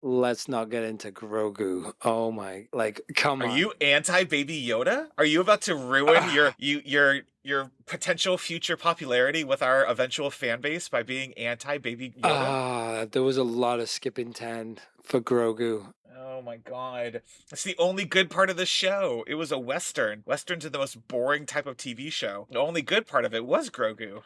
let's not get into Grogu. Oh my, like, come Are on. you anti Baby Yoda? Are you about to ruin Ah, your potential future popularity with our eventual fan base by being anti Baby Yoda? there was a lot of skipping 10 for Grogu. Oh my god. That's the only good part of the show. It was a Western. Westerns are the most boring type of TV show. The only good part of it was Grogu.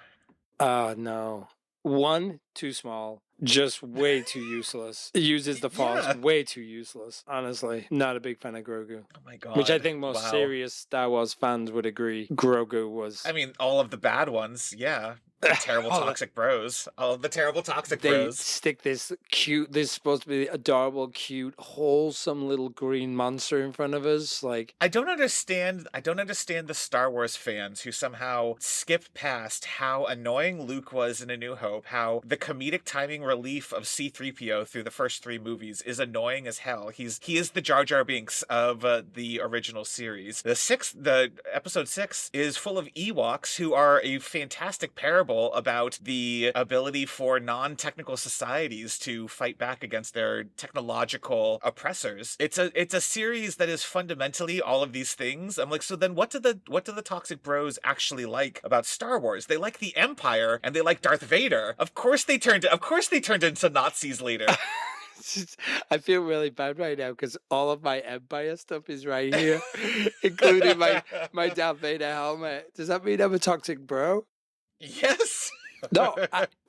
No. One, too small. Just way too useless. It uses the Force Yeah. way too useless. Honestly, not a big fan of Grogu. Oh my Which I god. think most Wow. serious Star Wars fans would agree Grogu I was. mean, all of the bad ones, yeah. The terrible Oh, toxic bros. All of the terrible toxic they bros. stick this cute, this supposed to be adorable, cute, wholesome little green monster in front of us. Like, I don't understand the Star Wars fans who somehow skip past how annoying Luke was in A New Hope, how the comedic timing relief of C3PO through the first three movies is annoying as hell. He is the Jar Jar Binks of the original series. The episode 6 is full of Ewoks who are a fantastic parable about the ability for non-technical societies to fight back against their technological oppressors. It's a series that is fundamentally all of these things. I'm like, so then what do the toxic bros actually like about Star Wars? They like the Empire and they like Darth Vader. Of course they turned into Nazis later. I feel really bad right now because all of my Empire stuff is right here, including my Darth Vader helmet. Does that mean I'm a toxic bro? Yes. No,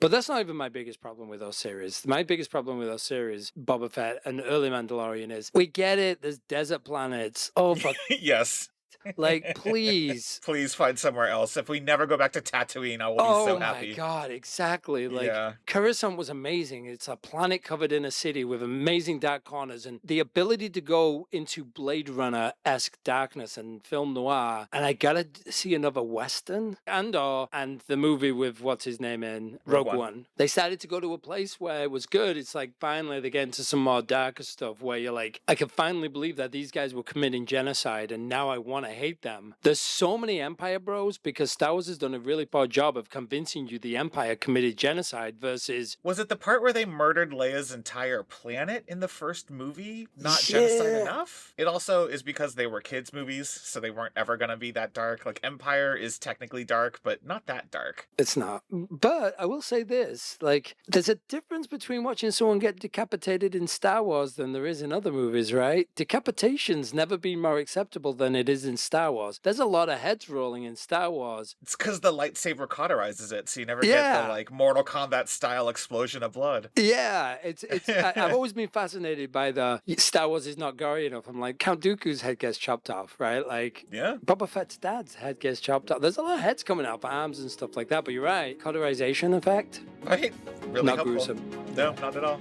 but that's not even my biggest problem with those series. My biggest problem with those series, Boba Fett and early Mandalorian, is we get it. There's desert planets. Oh, but Yes. like, please. Please find somewhere else. If we never go back to Tatooine, I will be so Oh my happy. God, exactly. Like, Yeah. Coruscant was amazing. It's a planet covered in a city with amazing dark corners and the ability to go into Blade Runner esque darkness and film noir. And I gotta see another Western. Andor and the movie with what's his name in Rogue Rogue One. One. They started to go to a place where it was good. It's like finally they get into some more darker stuff where you're like, I can finally believe that these guys were committing genocide and now I want to hate them. There's so many Empire bros because Star Wars has done a really poor job of convincing you the Empire committed genocide versus Was it the part where they murdered Leia's entire planet in the first movie? Not genocide yeah. enough? It also is because they were kids' movies, so they weren't ever gonna be that dark. Like, Empire is technically dark, but not that dark. It's not. But I will say this, like, there's a difference between watching someone get decapitated in Star Wars than there is in other movies, right? Decapitation's never been more acceptable than it is in Star Wars. There's a lot of heads rolling in Star Wars. It's because the lightsaber cauterizes it, so you never get the, Yeah. like, Mortal Kombat style explosion of blood. Yeah, I've always been fascinated by the Star Wars is not gory enough. I'm like, Count Dooku's head gets chopped off, right? Like, Yeah, Boba Fett's dad's head gets chopped off. There's a lot of heads coming out of arms and stuff like that, but you're right. Cauterization effect? right? Really Not helpful. gruesome. No, not at all.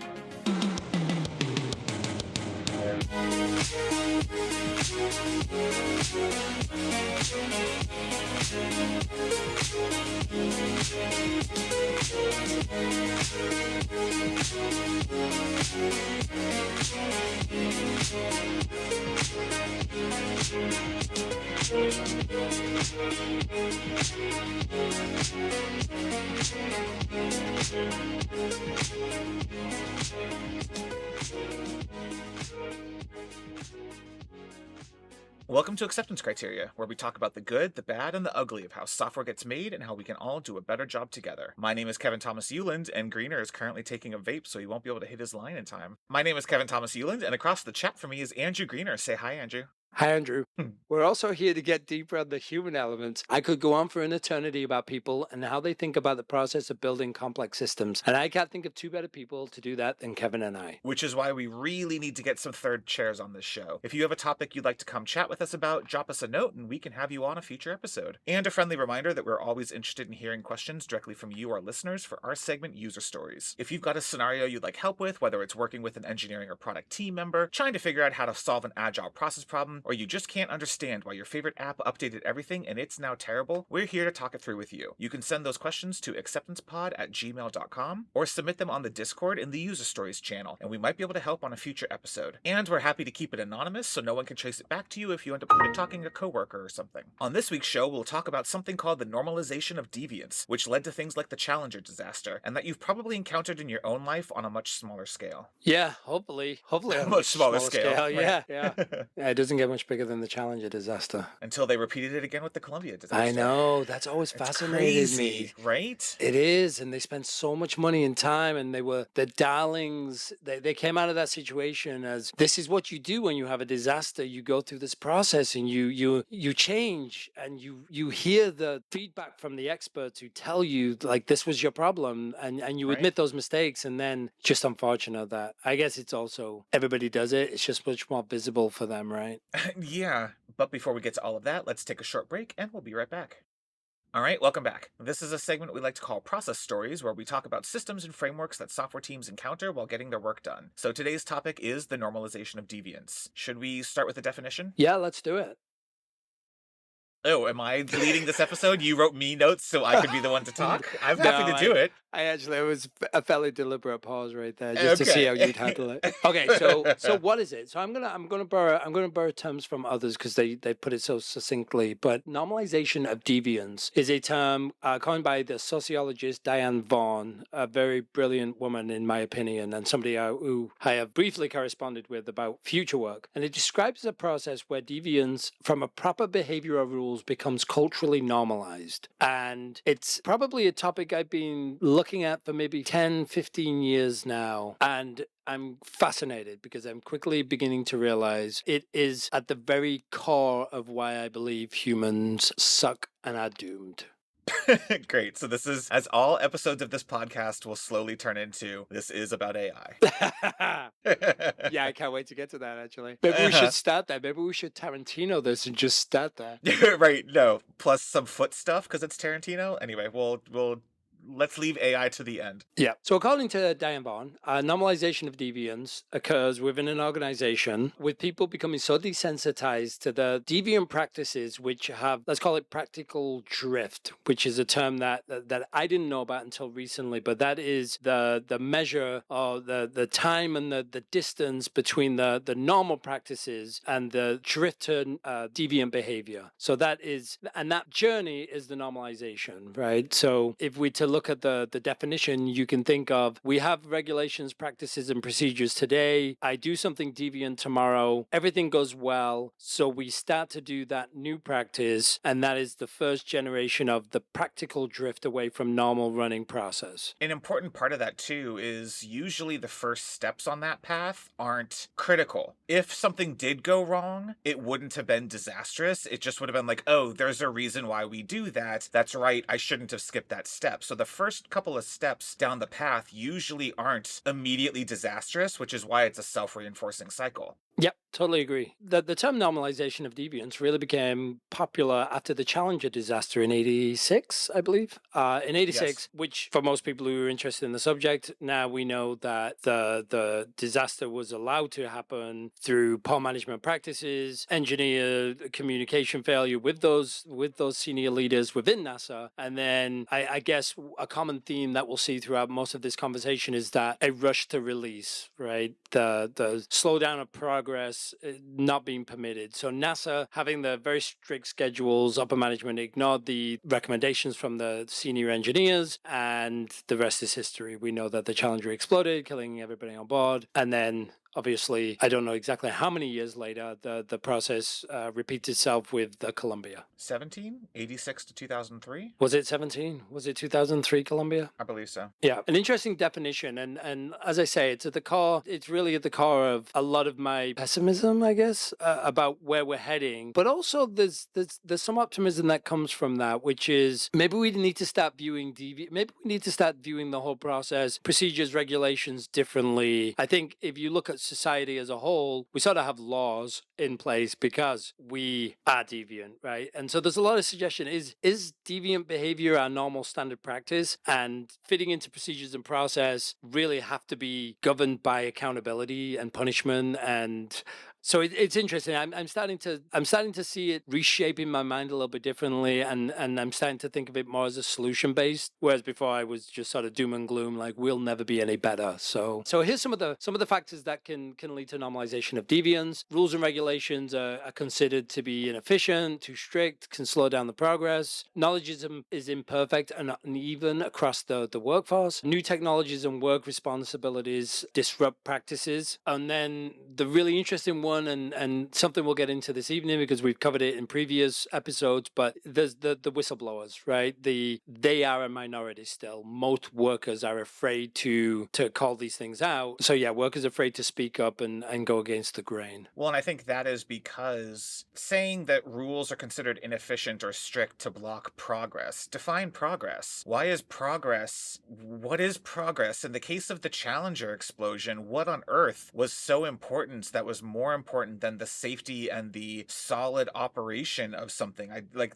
Welcome to Acceptance Criteria, where we talk about the good, the bad, and the ugly of how software gets made and how we can all do a better job together. My name is Kevin Thomas Euland, and Greener is currently taking a vape, so he won't be able to hit his line in time. My name is Kevin Thomas Euland, and across the chat from me is Andrew Greener. Say hi, Andrew. Hi, Andrew. We're also here to get deeper on the human elements. I could go on for an eternity about people and how they think about the process of building complex systems. And I can't think of two better people to do that than Kevin and I. Which is why we really need to get some third chairs on this show. If you have a topic you'd like to come chat with us about, drop us a note and we can have you on a future episode. And a friendly reminder that we're always interested in hearing questions directly from you, our listeners, for our segment User Stories. If you've got a scenario you'd like help with, whether it's working with an engineering or product team member, trying to figure out how to solve an agile process problem, or you just can't understand why your favorite app updated everything and it's now terrible, we're here to talk it through with you. You can send those questions to acceptancepod@gmail.com or submit them on the Discord in the User Stories channel, and we might be able to help on a future episode. And we're happy to keep it anonymous so no one can trace it back to you if you end up talking to a coworker or something. On this week's show, we'll talk about something called the normalization of deviance, which led to things like the Challenger disaster, and that you've probably encountered in your own life on a much smaller scale. Yeah, hopefully on a Much smaller scale. Right. Yeah. Yeah, it doesn't get much bigger than the Challenger disaster. Until they repeated it again with the Columbia disaster. I know, that's always fascinated me. Right? It is, and they spent so much money and time, and they were the darlings. They came out of that situation as, this is what you do when you have a disaster. You go through this process, and you change, and you hear the feedback from the experts who tell you, like, this was your problem, and you admit those mistakes, and then just unfortunate that, I guess it's also, everybody does it, it's just much more visible for them, right? Yeah, but before we get to all of that, let's take a short break, and we'll be right back. All right, welcome back. This is a segment we like to call Process Stories, where we talk about systems and frameworks that software teams encounter while getting their work done. So today's topic is the normalization of deviance. Should we start with the definition? Yeah, let's do it. Oh, am I leading this episode? You wrote me notes so I could be the one to talk? I'm happy to do it. It was a fairly deliberate pause right there, just to see how you'd handle it. Okay, so what is it? So I'm gonna borrow terms from others because they put it so succinctly. But normalization of deviance is a term coined by the sociologist Diane Vaughan, a very brilliant woman in my opinion, and somebody who I have briefly corresponded with about future work. And it describes a process where deviance from a proper behavioral rules becomes culturally normalized. And it's probably a topic I've been looking at for maybe 10, 15 years now. And I'm fascinated because I'm quickly beginning to realize it is at the very core of why I believe humans suck and are doomed. Great. So this is, as all episodes of this podcast will slowly turn into, this is about AI. Yeah, I can't wait to get to that, actually. Maybe we should start there. Maybe we should Tarantino this and just start there. Right. No. Plus some foot stuff because it's Tarantino. Anyway, we'll let's leave AI to the end. Yeah. So according to Diane Vaughan, normalization of deviance occurs within an organization with people becoming so desensitized to the deviant practices which have, let's call it practical drift, which is a term that I didn't know about until recently, but that is the measure or the time and the distance between the normal practices and the drift to deviant behavior. So that journey is the normalization, right? So if we look at the definition, you can think of, we have regulations, practices, and procedures today. I do something deviant tomorrow. Everything goes well. So we start to do that new practice. And that is the first generation of the practical drift away from normal running process. An important part of that, too, is usually the first steps on that path aren't critical. If something did go wrong, it wouldn't have been disastrous. It just would have been like, oh, there's a reason why we do that. That's right. I shouldn't have skipped that step. So the first couple of steps down the path usually aren't immediately disastrous, which is why it's a self-reinforcing cycle. Yep, totally agree. The term normalization of deviance really became popular after the Challenger disaster in 86, I believe. In 86, yes. Which for most people who are interested in the subject, now we know that the disaster was allowed to happen through poor management practices, engineer communication failure with those senior leaders within NASA. And then I guess a common theme that we'll see throughout most of this conversation is that a rush to release, right? The slowdown of progress not being permitted. So NASA, having the very strict schedules, upper management ignored the recommendations from the senior engineers, and the rest is history. We know that the Challenger exploded, killing everybody on board, and then obviously, I don't know exactly how many years later, the process repeats itself with the Columbia. 17? 86 to 2003? Was it 17? Was it 2003 Columbia? I believe so. Yeah, an interesting definition. And as I say, it's really at the core of a lot of my pessimism, I guess, about where we're heading. But also there's some optimism that comes from that, which is maybe we need to start viewing the whole process, procedures, regulations differently. I think if you look at society as a whole, we sort of have laws in place because we are deviant, right? And so there's a lot of suggestion, is deviant behavior our normal standard practice, and fitting into procedures and process really have to be governed by accountability and punishment and So it's interesting. I'm starting to see it reshaping my mind a little bit differently, and I'm starting to think of it more as a solution based. Whereas before I was just sort of doom and gloom, like we'll never be any better. So here's some of the factors that can lead to normalization of deviance. Rules and regulations are considered to be inefficient, too strict, can slow down the progress. Knowledge is imperfect and uneven across the workforce. New technologies and work responsibilities disrupt practices. And then the really interesting one, and something we'll get into this evening because we've covered it in previous episodes, but there's the whistleblowers, right? They are a minority still. Most workers are afraid to call these things out. So yeah, workers are afraid to speak up and go against the grain. Well, and I think that is because saying that rules are considered inefficient or strict to block progress. Define progress. Why is progress? What is progress? In the case of the Challenger explosion, what on earth was so important that was more important than the safety and the solid operation of something?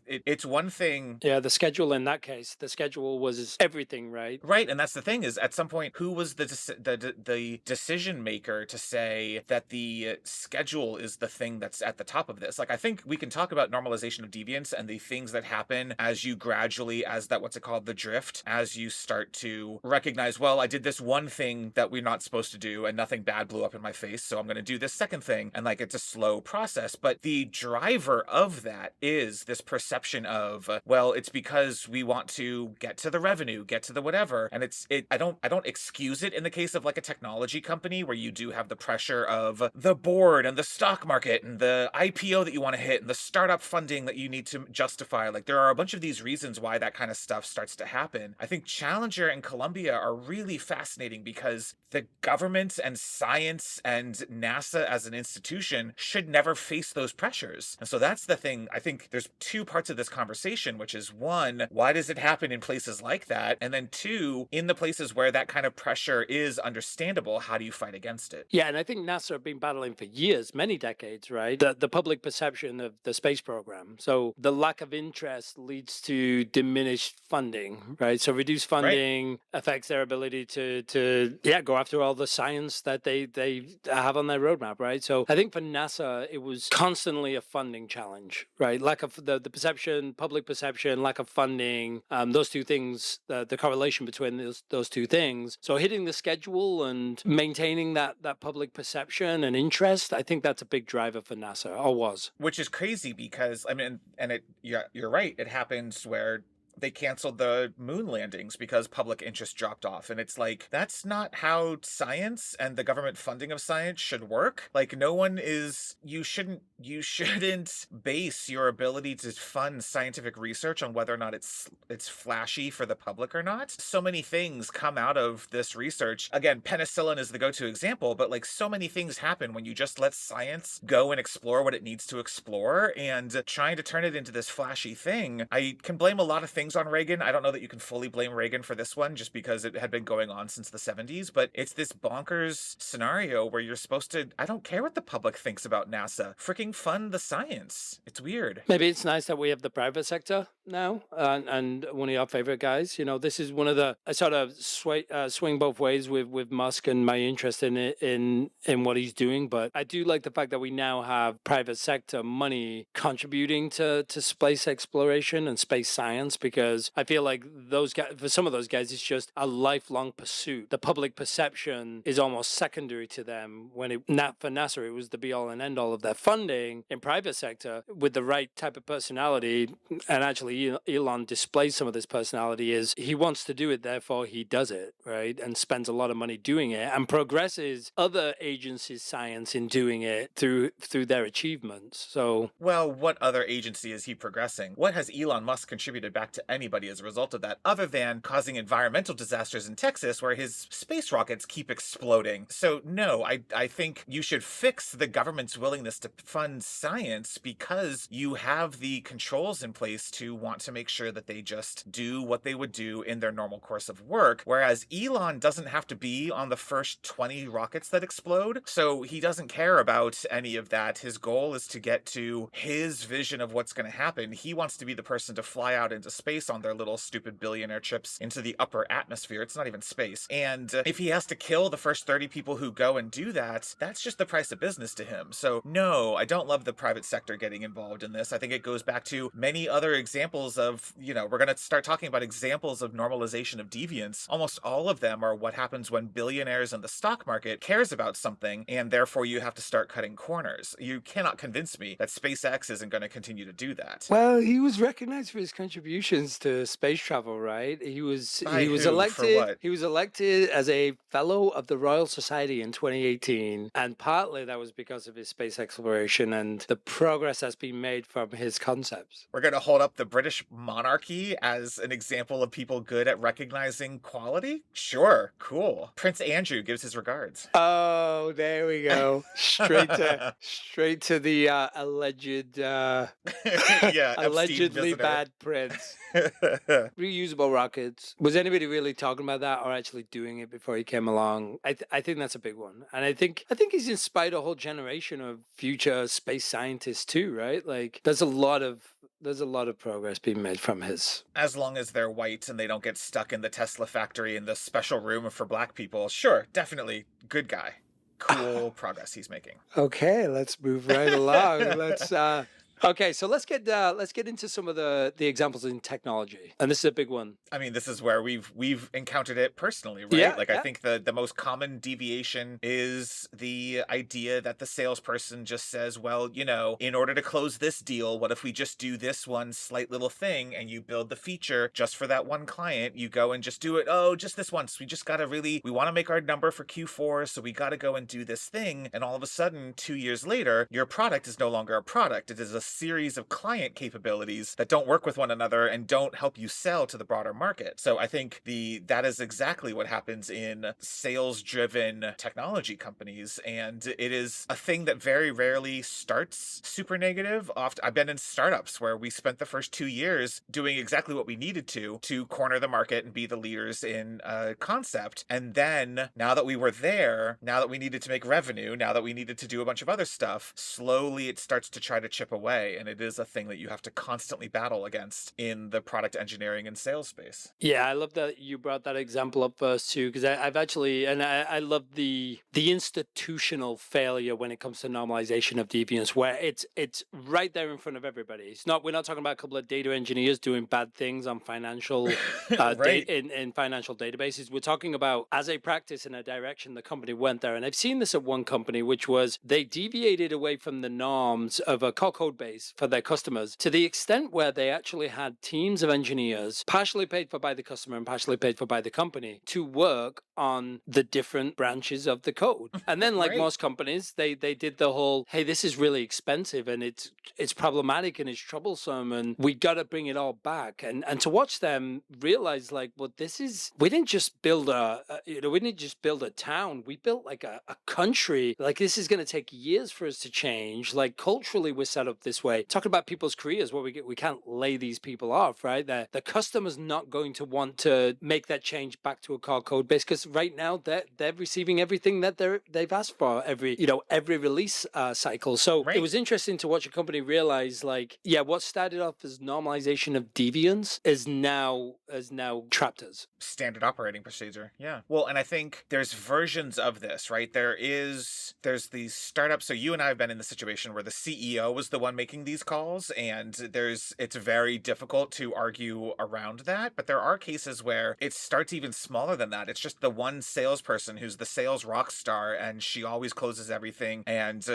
It's one thing. Yeah, the schedule in that case, the schedule was everything, right? Right, and that's the thing is at some point who was the decision maker to say that the schedule is the thing that's at the top of this? Like I think we can talk about normalization of deviance and the things that happen as you gradually as that what's it called the drift as you start to recognize, well, I did this one thing that we're not supposed to do and nothing bad blew up in my face, so I'm going to do this second thing, and like it's a slow process, but the driver of that is this perception of well, it's because we want to get to the revenue, get to the whatever, and I don't excuse it in the case of like a technology company where you do have the pressure of the board and the stock market and the IPO that you want to hit and the startup funding that you need to justify. Like there are a bunch of these reasons why that kind of stuff starts to happen. I think Challenger and Columbia are really fascinating because the government and science and NASA as an institution should never face those pressures. And so that's the thing. I think there's two parts of this conversation, which is one, why does it happen in places like that? And then two, in the places where that kind of pressure is understandable, how do you fight against it? Yeah, and I think NASA have been battling for years, many decades, right? The public perception of the space program. So the lack of interest leads to diminished funding, right? So reduced funding affects their ability to go after all the science that they have on their roadmap, right? So I think for NASA, it was constantly a funding challenge, right? Lack of the perception, public perception, lack of funding, those two things, the correlation between those two things. So hitting the schedule and maintaining that public perception and interest, I think that's a big driver for NASA, or was. Which is crazy because I mean, and you're right. It happens where they canceled the moon landings because public interest dropped off. And it's like, that's not how science and the government funding of science should work. Like you shouldn't base your ability to fund scientific research on whether or not it's flashy for the public or not. So many things come out of this research. Again, penicillin is the go-to example, but like so many things happen when you just let science go and explore what it needs to explore, and trying to turn it into this flashy thing. I can blame a lot of things on Reagan. I don't know that you can fully blame Reagan for this one just because it had been going on since the 70s, but it's this bonkers scenario where you're supposed to, I don't care what the public thinks about NASA, freaking fund the science. It's weird. Maybe it's nice that we have the private sector now, and one of your favorite guys. You know, this is one of the I sort of swing both ways with Musk and my interest in what he's doing, but I do like the fact that we now have private sector money contributing to space exploration and space science, because I feel like those guys, for some of those guys, it's just a lifelong pursuit. The public perception is almost secondary to them. Not for NASA, it was the be all and end all of their funding. In private sector, with the right type of personality, and actually Elon displays some of this personality, is he wants to do it, therefore he does it, right? And spends a lot of money doing it and progresses other agencies' science in doing it through their achievements. So, well, what other agency is he progressing? What has Elon Musk contributed back to anybody as a result of that, other than causing environmental disasters in Texas where his space rockets keep exploding? So no, I think you should fix the government's willingness to fund science because you have the controls in place to want to make sure that they just do what they would do in their normal course of work. Whereas Elon doesn't have to be on the first 20 rockets that explode, so he doesn't care about any of that. His goal is to get to his vision of what's going to happen. He wants to be the person to fly out into space on their little stupid billionaire trips into the upper atmosphere. It's not even space. And if he has to kill the first 30 people who go and do that, that's just the price of business to him. So no, I don't love the private sector getting involved in this. I think it goes back to many other examples of, we're going to start talking about examples of normalization of deviance. Almost all of them are what happens when billionaires in the stock market cares about something, and therefore you have to start cutting corners. You cannot convince me that SpaceX isn't going to continue to do that. Well, he was recognized for his contributions to space travel, right? He was By who? For elected. what? He was elected as a fellow of the Royal Society in 2018, and partly that was because of his space exploration and the progress that's been made from his concepts. We're going to hold up the British monarchy as an example of people good at recognizing quality? Sure, cool. Prince Andrew gives his regards. Oh, there we go. Straight to the alleged, Yeah, allegedly bad prince. Reusable rockets. Was anybody really talking about that or actually doing it before he came along? I think that's a big one, and I think he's inspired a whole generation of future space scientists too, right? Like, there's a lot of progress being made from his. As long as they're white and they don't get stuck in the Tesla factory in the special room for black people, sure, definitely good guy. Cool progress he's making. Okay, let's move right along. Okay, so let's get into some of the examples in technology, and this is a big one. I mean, this is where we've encountered it personally, right? Yeah, I think the most common deviation is the idea that the salesperson just says, well, in order to close this deal, what if we just do this one slight little thing, and you build the feature just for that one client? You go and just do it. Oh, just this once. We just got to we want to make our number for Q4, so we got to go and do this thing. And all of a sudden, 2 years later, your product is no longer a product. It is a series of client capabilities that don't work with one another and don't help you sell to the broader market. So I think that is exactly what happens in sales-driven technology companies, and it is a thing that very rarely starts super negative. I've been in startups where we spent the first 2 years doing exactly what we needed to corner the market and be the leaders in a concept. And then now that we were there, now that we needed to make revenue, now that we needed to do a bunch of other stuff, slowly it starts to try to chip away. And it is a thing that you have to constantly battle against in the product engineering and sales space. Yeah, I love that you brought that example up first too, because I've actually, and I love the institutional failure when it comes to normalization of deviance, where it's right there in front of everybody. We're not talking about a couple of data engineers doing bad things on financial right. in financial databases. We're talking about, as a practice in a direction, the company went there, and I've seen this at one company, which was they deviated away from the norms of a code base for their customers to the extent where they actually had teams of engineers, partially paid for by the customer and partially paid for by the company, to work on the different branches of the code. And then, like Right. most companies, they did the whole, hey, this is really expensive and it's problematic and it's troublesome and we got to bring it all back. And to watch them realize, like, well, we didn't just build a town. We built like a country. Like, this is going to take years for us to change. Like, culturally, we're set up this way. Talking about people's careers, well, we can't lay these people off, right? The customer's not going to want to make that change back to a core code base, because right now they're receiving everything that they've asked for every release cycle. So Right. it was interesting to watch a company realize, like, yeah, what started off as normalization of deviance is now trapped us. Standard operating procedure. Yeah. Well, and I think there's versions of this, right? There's these startups. So you and I have been in the situation where the CEO was the one making these calls, and it's very difficult to argue around that. But there are cases where it starts even smaller than that. It's just the one salesperson who's the sales rock star, and she always closes everything, and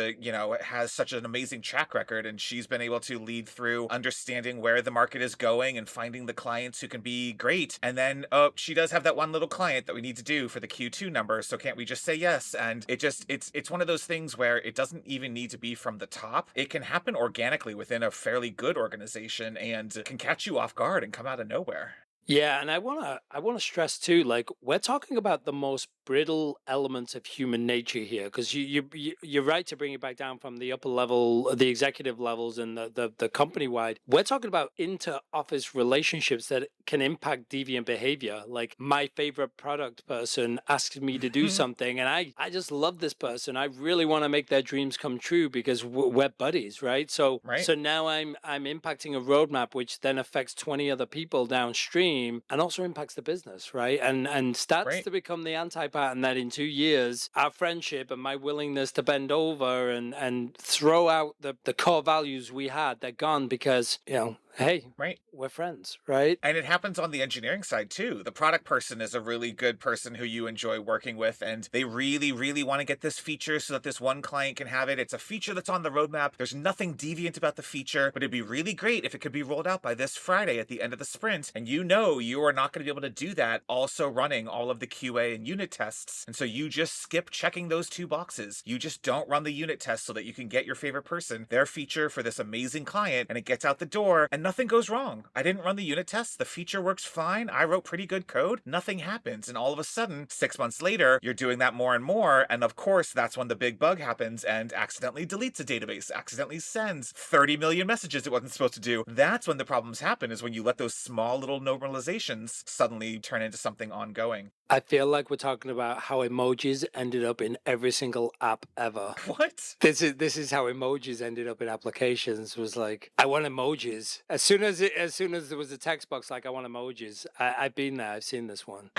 has such an amazing track record, and she's been able to lead through understanding where the market is going and finding the clients who can be great. And then, oh, she does have that one little client that we need to do for the Q2 number, so can't we just say yes? And it's one of those things where it doesn't even need to be from the top. It can happen organically within a fairly good organization and can catch you off guard and come out of nowhere. Yeah, and I wanna stress too, like, we're talking about the most brittle elements of human nature here, because you're right to bring it back down from the upper level, the executive levels, and the company wide. We're talking about inter office relationships that can impact deviant behavior. Like my favorite product person asks me to do something, and I just love this person. I really want to make their dreams come true because we're buddies, right? So Right. so now I'm impacting a roadmap which then affects 20 other people downstream and also impacts the business, right? And starts Right. to become the anti-pattern that in 2 years our friendship and my willingness to bend over and throw out the core values we had, they're gone because, hey, Right. we're friends, right? And it happens on the engineering side too. The product person is a really good person who you enjoy working with, and they really, really want to get this feature so that this one client can have it. It's a feature that's on the roadmap. There's nothing deviant about the feature, but it'd be really great if it could be rolled out by this Friday at the end of the sprint. And you are not going to be able to do that also running all of the QA and unit tests. And so you just skip checking those two boxes. You just don't run the unit test so that you can get your favorite person their feature for this amazing client, and it gets out the door and nothing goes wrong. I didn't run the unit test. The feature works fine. I wrote pretty good code. Nothing happens. And all of a sudden, 6 months later, you're doing that more and more. And of course, that's when the big bug happens and accidentally deletes a database, accidentally sends 30 million messages it wasn't supposed to do. That's when the problems happen, is when you let those small little normalizations suddenly turn into something ongoing. I feel like we're talking about how emojis ended up in every single app ever. What? This is how emojis ended up in applications. Was like, I want emojis. As soon as there was a text box like I want emojis, I've been there. I've seen this one.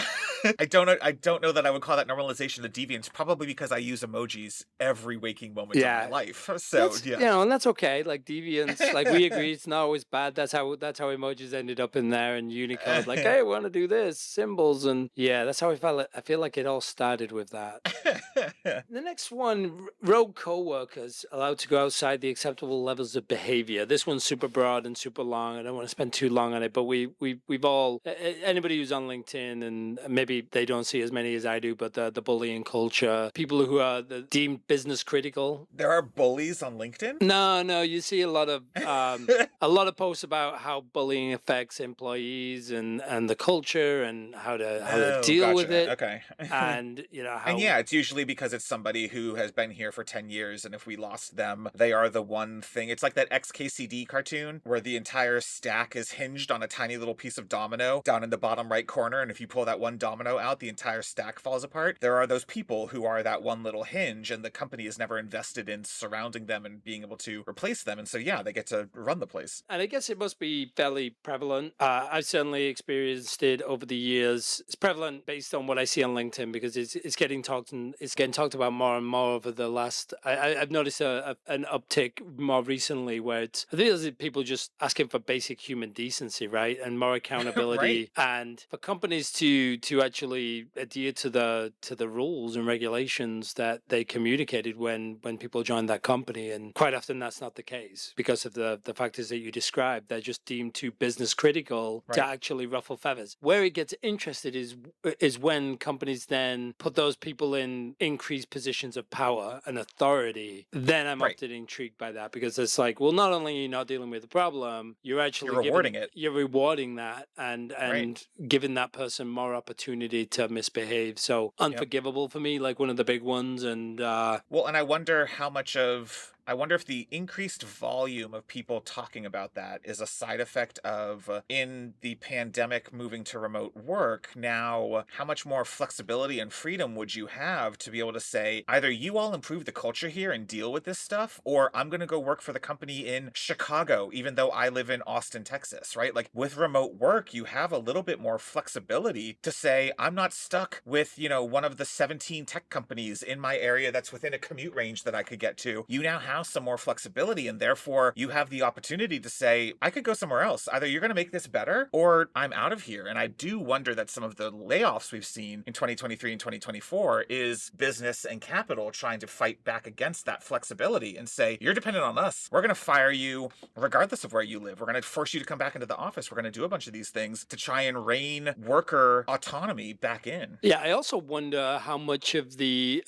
I don't know that I would call that normalization of deviance, probably because I use emojis every waking moment of my life. So yeah. And that's okay. Like deviance, like we agree, it's not always bad. That's how emojis ended up in there, and Unicode. Like, hey, I want to do this symbols, and that's how I felt. I feel like it all started with that. The next one, rogue coworkers allowed to go outside the acceptable levels of behavior. This one's super broad and super long. I don't want to spend too long on it, but we've all, anybody who's on LinkedIn, and maybe they don't see as many as I do, but the bullying culture, people who are deemed business critical. There are bullies on LinkedIn? No, you see a lot of posts about how bullying affects employees and the culture and how to deal with it. Okay. And how. And yeah, it's usually because it's somebody who has been here for 10 years, and if we lost them, they are the one thing. It's like that XKCD cartoon where the entire stack is hinged on a tiny little piece of domino down in the bottom right corner, and if you pull that one domino out, the entire stack falls apart. There are those people who are that one little hinge, and the company is never invested in surrounding them and being able to replace them. And so yeah, they get to run the place. And I guess it must be fairly prevalent. I've certainly experienced it over the years. It's prevalent based on what I see on LinkedIn, because it's getting talked about more and more over the last. I've noticed an uptick more recently where I think there's people just asking for basic human decency, right, and more accountability, Right. and for companies to actually adhere to the rules and regulations that they communicated when people joined that company. And quite often that's not the case because of the factors that you described. They're just deemed too business critical to actually ruffle feathers. Where it gets interested is when companies then put those people in increased positions of power and authority. Then I'm often intrigued by that, because it's like, well, not only are you not dealing with the problem, you're actually rewarding it. You're rewarding that and giving that person more opportunity to misbehave. So unforgivable for me, like one of the big ones. And well, and I wonder if the increased volume of people talking about that is a side effect of, in the pandemic, moving to remote work. Now, how much more flexibility and freedom would you have to be able to say, either you all improve the culture here and deal with this stuff, or I'm going to go work for the company in Chicago, even though I live in Austin, Texas, right? Like with remote work, you have a little bit more flexibility to say, I'm not stuck with, one of the 17 tech companies in my area that's within a commute range that I could get to. You now have some more flexibility, and therefore you have the opportunity to say, I could go somewhere else. Either you're going to make this better or I'm out of here. And I do wonder that some of the layoffs we've seen in 2023 and 2024 is business and capital trying to fight back against that flexibility and say, you're dependent on us. We're going to fire you regardless of where you live. We're going to force you to come back into the office. We're going to do a bunch of these things to try and rein worker autonomy back in. Yeah, I also wonder how much of the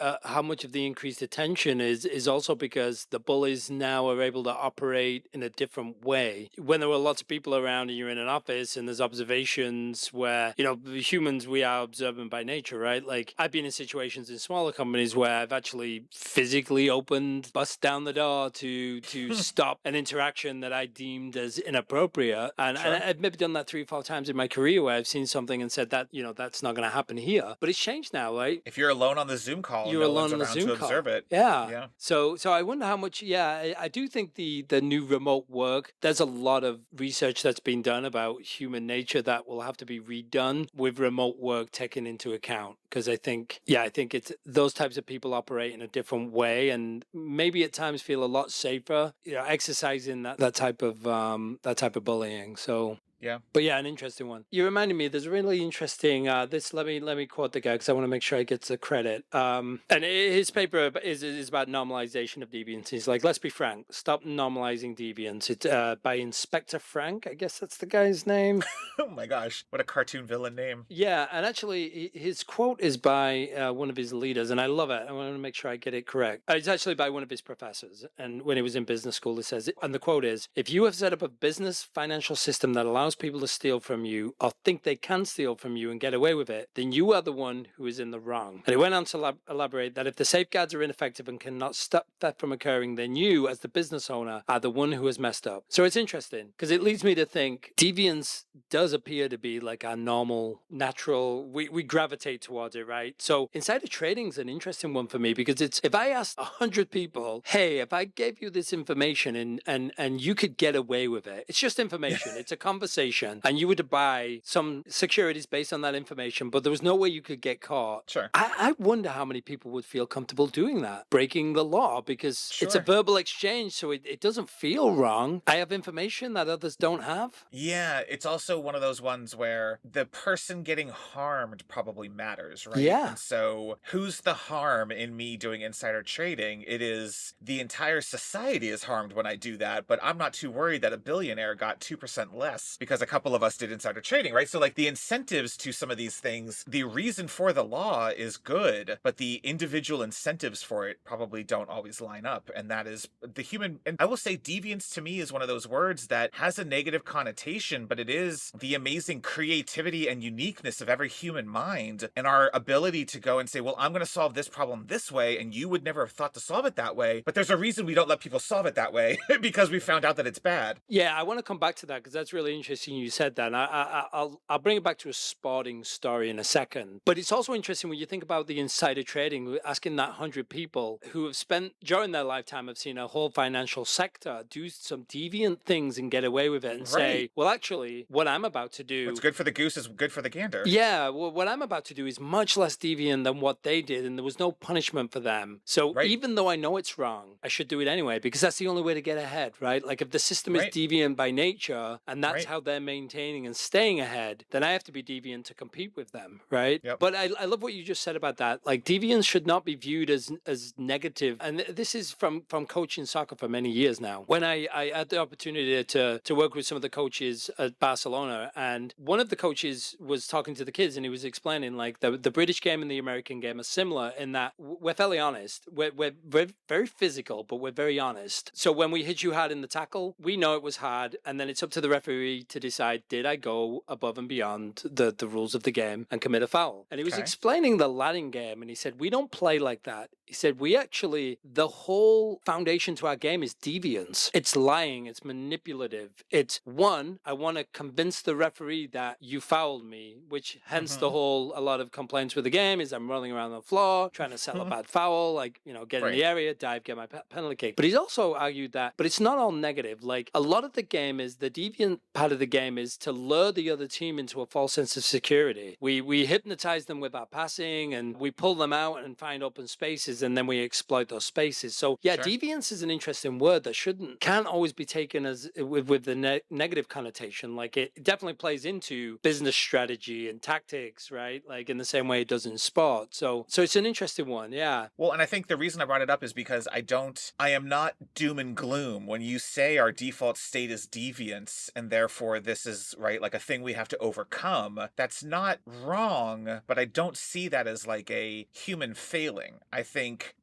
increased attention is also because the bullies now are able to operate in a different way. When there were lots of people around and you're in an office and there's observations where, humans, we are observant by nature, right? Like I've been in situations in smaller companies where I've actually physically opened, bust down the door to stop an interaction that I deemed as inappropriate. And I've maybe done that 3 or 4 times in my career where I've seen something and said that, that's not going to happen here. But it's changed now, right? If you're alone on the Zoom call, You're no alone one's on the around Zoom to call. observe it. Yeah. So I wonder how much. Yeah, I do think the new remote work. There's a lot of research that's been done about human nature that will have to be redone with remote work taken into account. Because I think it's those types of people operate in a different way, and maybe at times feel a lot safer, exercising that type of bullying. So. Yeah. But yeah, an interesting one. You reminded me, there's a really interesting, this, let me quote the guy because I want to make sure I get the credit. And his paper is about normalization of deviance. He's like, let's be frank, stop normalizing deviance. It's by Inspector Frank, I guess that's the guy's name. Oh my gosh, what a cartoon villain name. Yeah, and actually his quote is by one of his leaders, and I love it. I want to make sure I get it correct. It's actually by one of his professors. And when he was in business school, he says, and the quote is, if you have set up a business financial system that allows people to steal from you or think they can steal from you and get away with it, then you are the one who is in the wrong. And he went on to elaborate that if the safeguards are ineffective and cannot stop that from occurring, then you, as the business owner, are the one who has messed up. So it's interesting because it leads me to think deviance does appear to be like our normal, natural, we gravitate towards it, right? So insider trading is an interesting one for me because it's, if I asked 100 people, hey, if I gave you this information and you could get away with it, it's just information, it's a conversation, and you were to buy some securities based on that information, but there was no way you could get caught. Sure. I wonder how many people would feel comfortable doing that, breaking the law, because it's a verbal exchange, so it doesn't feel wrong. I have information that others don't have. Yeah, it's also one of those ones where the person getting harmed probably matters, right? Yeah. And so who's the harm in me doing insider trading? It is the entire society is harmed when I do that, but I'm not too worried that a billionaire got 2% less because a couple of us did insider trading, right? So like the incentives to some of these things, the reason for the law is good, but the individual incentives for it probably don't always line up. And that is the human, and I will say deviance to me is one of those words that has a negative connotation, but it is the amazing creativity and uniqueness of every human mind and our ability to go and say, well, I'm going to solve this problem this way, and you would never have thought to solve it that way. But there's a reason we don't let people solve it that way because we found out that it's bad. Yeah, I want to come back to that because that's really interesting you said that. And I'll bring it back to a sporting story in a second. But it's also interesting when you think about the insider trading, asking that 100 people who have spent during their lifetime have seen a whole financial sector do some deviant things and get away with it and say, well, actually, what I'm about to do. What's good for the goose is good for the gander. Yeah, well, what I'm about to do is much less deviant than what they did, and there was no punishment for them. So even though I know it's wrong, I should do it anyway because that's the only way to get ahead, right? Like if the system is deviant by nature and that's how they're maintaining and staying ahead, then I have to be deviant to compete with them, right? Yep. But I love what you just said about that. Like deviance should not be viewed as negative. And this is from coaching soccer for many years now. When I had the opportunity to work with some of the coaches at Barcelona, and one of the coaches was talking to the kids and he was explaining like the British game and the American game are similar in that we're fairly honest. We're very physical, but we're very honest. So when we hit you hard in the tackle, we know it was hard, and then it's up to the referee to decide, did I go above and beyond the rules of the game and commit a foul? And he was explaining the Latin game, and he said, we don't play like that. He said, the whole foundation to our game is deviance. It's lying, it's manipulative. It's one, I want to convince the referee that you fouled me, which hence a lot of complaints with the game is I'm rolling around the floor, trying to settle a bad foul, like, get in the area, dive, get my penalty kick. But he's also argued that, but it's not all negative. Like a lot of the game is, the deviant part of the game is to lure the other team into a false sense of security. We hypnotize them with our passing and we pull them out and find open spaces and then we exploit those spaces. So deviance is an interesting word that can't always be taken as with the negative connotation. Like it definitely plays into business strategy and tactics, right? Like in the same way it does in sport. So it's an interesting one. Yeah. Well, and I think the reason I brought it up is because I am not doom and gloom when you say our default state is deviance and therefore therefore this is right, like a thing we have to overcome. That's not wrong, but I don't see that as like a human failing. I think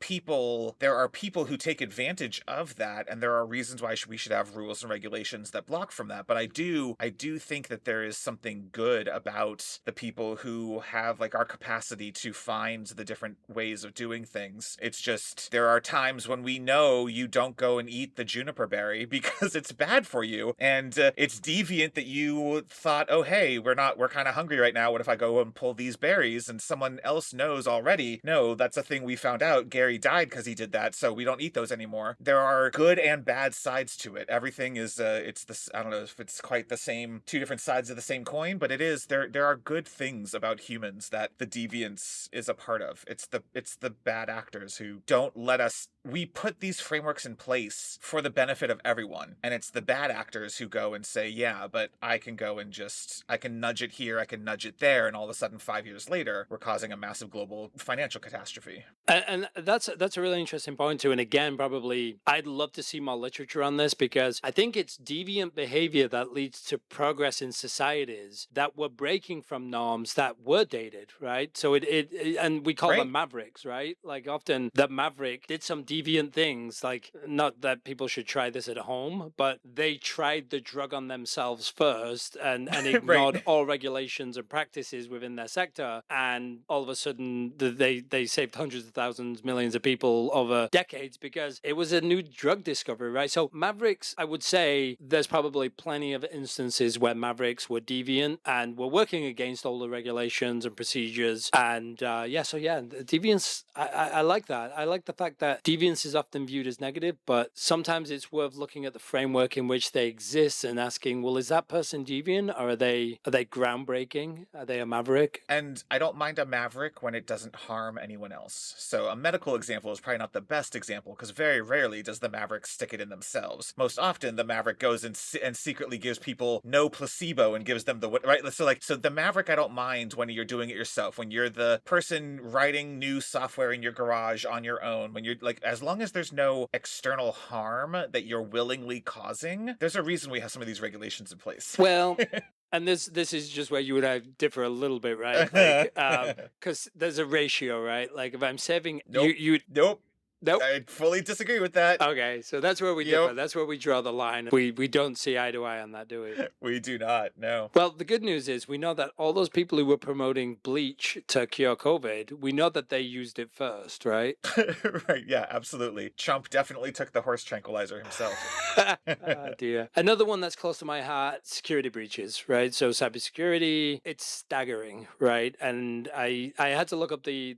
there are people who take advantage of that, and there are reasons why we should have rules and regulations that block from that. But I do think that there is something good about the people who have like our capacity to find the different ways of doing things. It's just there are times when we know you don't go and eat the juniper berry because it's bad for you, and it's deviant that you thought, oh hey, we're kind of hungry right now. What if I go and pull these berries? And someone else knows already, no, that's a thing we found out. Gary died because he did that, so we don't eat those anymore. There are good and bad sides to it. Everything is it's this, I don't know if it's quite the same, two different sides of the same coin, but it is, there are good things about humans that the deviance is a part of. It's the bad actors who don't let us. We put these frameworks in place for the benefit of everyone, and it's the bad actors who go and say, yeah, but I can go and I can nudge it here, I can nudge it there, and all of a sudden 5 years later we're causing a massive global financial catastrophe. And that's a really interesting point too. And again, probably I'd love to see more literature on this, because I think it's deviant behavior that leads to progress in societies that were breaking from norms that were dated, right? So and we call them mavericks, right? Like often the maverick did some deviant things, like not that people should try this at home, but they tried the drug on themselves first and ignored all regulations and practices within their sector, and all of a sudden they saved hundreds of thousands, millions of people over decades because it was a new drug discovery, right? So mavericks, I would say there's probably plenty of instances where mavericks were deviant and were working against all the regulations and procedures. And deviance, I like that. I like the fact that deviance is often viewed as negative, but sometimes it's worth looking at the framework in which they exist and asking, well, is that person deviant, or are they groundbreaking? Are they a maverick? And I don't mind a maverick when it doesn't harm anyone else. So a medical example is probably not the best example, because very rarely does the maverick stick it in themselves. Most often the maverick goes and secretly gives people no placebo and gives them the right. So the maverick, I don't mind when you're doing it yourself, when you're the person writing new software in your garage on your own, when you're like, as long as there's no external harm that you're willingly causing, there's a reason we have some of these regulations in place. Well, and this is just where you and I differ a little bit, right? Like, because there's a ratio, right? Like if I'm saving, Nope. Nope. I fully disagree with that. Okay, so that's where we differ. That's where we draw the line. We don't see eye to eye on that, do we? We do not, no. Well, the good news is we know that all those people who were promoting bleach to cure COVID, we know that they used it first, right? Right, yeah, absolutely. Trump definitely took the horse tranquilizer himself. Oh, dear. Another one that's close to my heart, security breaches, right? So cybersecurity, it's staggering, right? And I had to look up the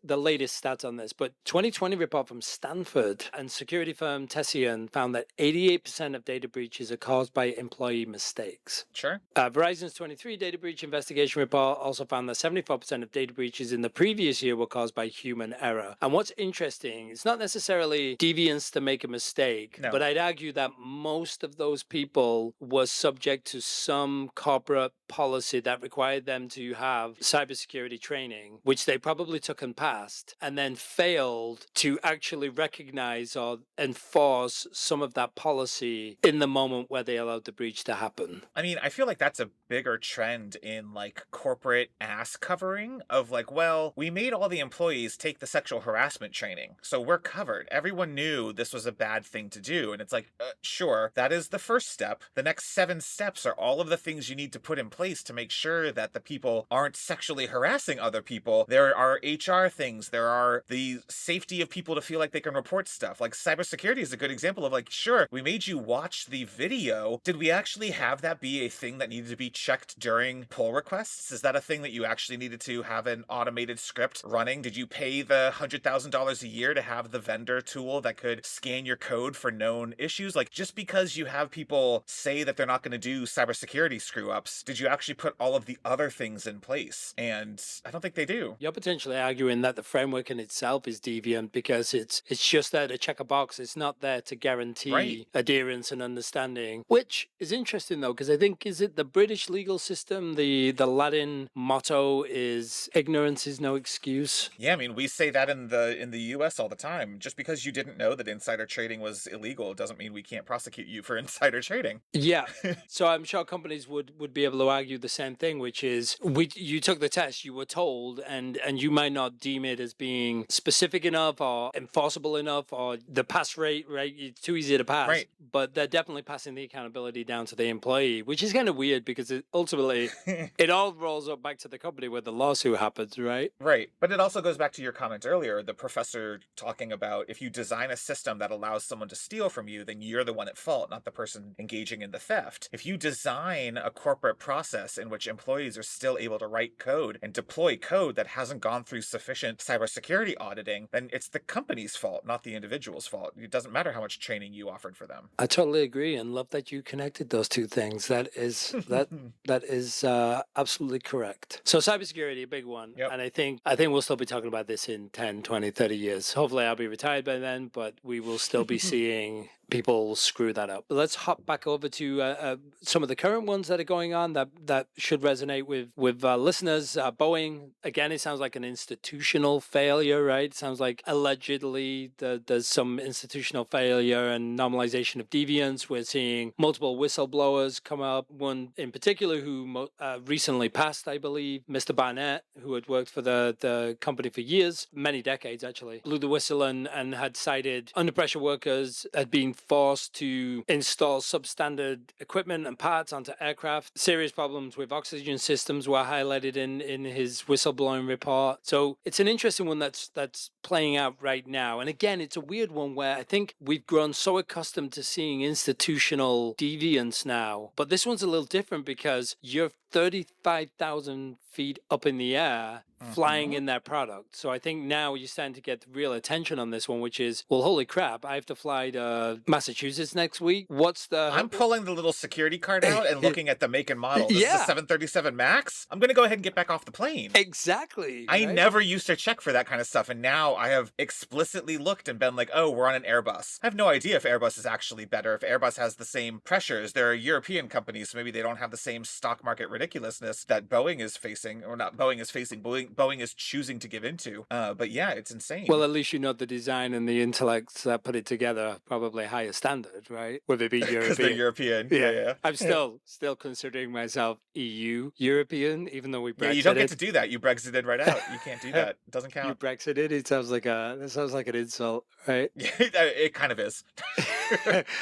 latest stats on this, but 2020 report from Stanford and security firm Tessian found that 88% of data breaches are caused by employee mistakes. Sure. Verizon's 23 data breach investigation report also found that 74% of data breaches in the previous year were caused by human error. And what's interesting, it's not necessarily deviance to make a mistake, but I'd argue that most of those people were subject to some corporate policy that required them to have cybersecurity training, which they probably took and passed, and then failed to actually recognize or enforce some of that policy in the moment where they allowed the breach to happen. I mean, I feel like that's a bigger trend in like corporate ass covering of like, well, we made all the employees take the sexual harassment training, so we're covered. Everyone knew this was a bad thing to do. And it's like, sure, that is the first step. The next 7 steps are all of the things you need to put in place to make sure that the people aren't sexually harassing other people. There are HR things. There are the safety of people to feel like they can report stuff. Like cybersecurity is a good example of like, sure, we made you watch the video. Did we actually have that be a thing that needed to be checked during pull requests? Is that a thing that you actually needed to have an automated script running? Did you pay the $100,000 a year to have the vendor tool that could scan your code for known issues? Like, just because you have people say that they're not going to do cybersecurity screw ups, did you actually put all of the other things in place? And I don't think they do. You're potentially arguing that the framework in itself is deviant because it's just there to check a box. It's not there to guarantee adherence and understanding, which is interesting though, because I think, is it the British legal system, the Latin motto is ignorance is no excuse? Yeah, I mean, we say that in the US all the time. Just because you didn't know that insider trading was illegal doesn't mean we can't prosecute you for insider trading. Yeah. So I'm sure companies would be able to argue the same thing, which is you took the test, you were told, and you might not deem it as being specific enough or enforceable enough, or the pass rate, right? It's too easy to pass. Right. But they're definitely passing the accountability down to the employee, which is kind of weird because ultimately it all rolls up back to the company where the lawsuit happens, right? Right. But it also goes back to your comment earlier, the professor talking about if you design a system that allows someone to steal from you, then you're the one at fault, not the person engaging in the theft. If you design a corporate process in which employees are still able to write code and deploy code that hasn't gone through sufficient cybersecurity auditing, then it's the company's fault, not the individual's fault. It doesn't matter how much training you offered for them. I totally agree, and love that you connected those two things. That is absolutely correct. So cybersecurity, a big one. Yep. And I think we'll still be talking about this in 10, 20, 30 years. Hopefully I'll be retired by then, but we will still be seeing people screw that up. Let's hop back over to some of the current ones that are going on that should resonate with listeners. Boeing, again, it sounds like an institutional failure, right? It sounds like allegedly there's some institutional failure and normalization of deviance. We're seeing multiple whistleblowers come up. One in particular who recently passed, I believe, Mr. Barnett, who had worked for the company for years, many decades actually, blew the whistle and had cited under pressure workers had been forced to install substandard equipment and parts onto aircraft. Serious problems with oxygen systems were highlighted in his whistleblowing report. So it's an interesting one that's playing out right now. And again, it's a weird one where I think we've grown so accustomed to seeing institutional deviance now. But this one's a little different because you're 35,000 feet up in the air flying in that product. So I think now you're starting to get real attention on this one, which is, well, holy crap, I have to fly to Massachusetts next week. What's the... I'm pulling the little security card out and looking at the make and model. This is a 737 MAX. I'm going to go ahead and get back off the plane. Exactly. I never used to check for that kind of stuff, and now I have explicitly looked and been like, oh, we're on an Airbus. I have no idea if Airbus is actually better, if Airbus has the same pressures. They're a European company, so maybe they don't have the same stock market ridiculousness that Boeing is facing, or not Boeing is facing, Boeing is choosing to give into. But yeah, it's insane. Well, at least you know the design and the intellects that put it together, probably higher standard, right? Whether it be European. Because they're European. Yeah. I'm still considering myself EU European, even though we Brexited. Yeah, you don't get to do that. You Brexited right out. You can't do that. It doesn't count. You Brexited? It sounds like an insult, right? It kind of is.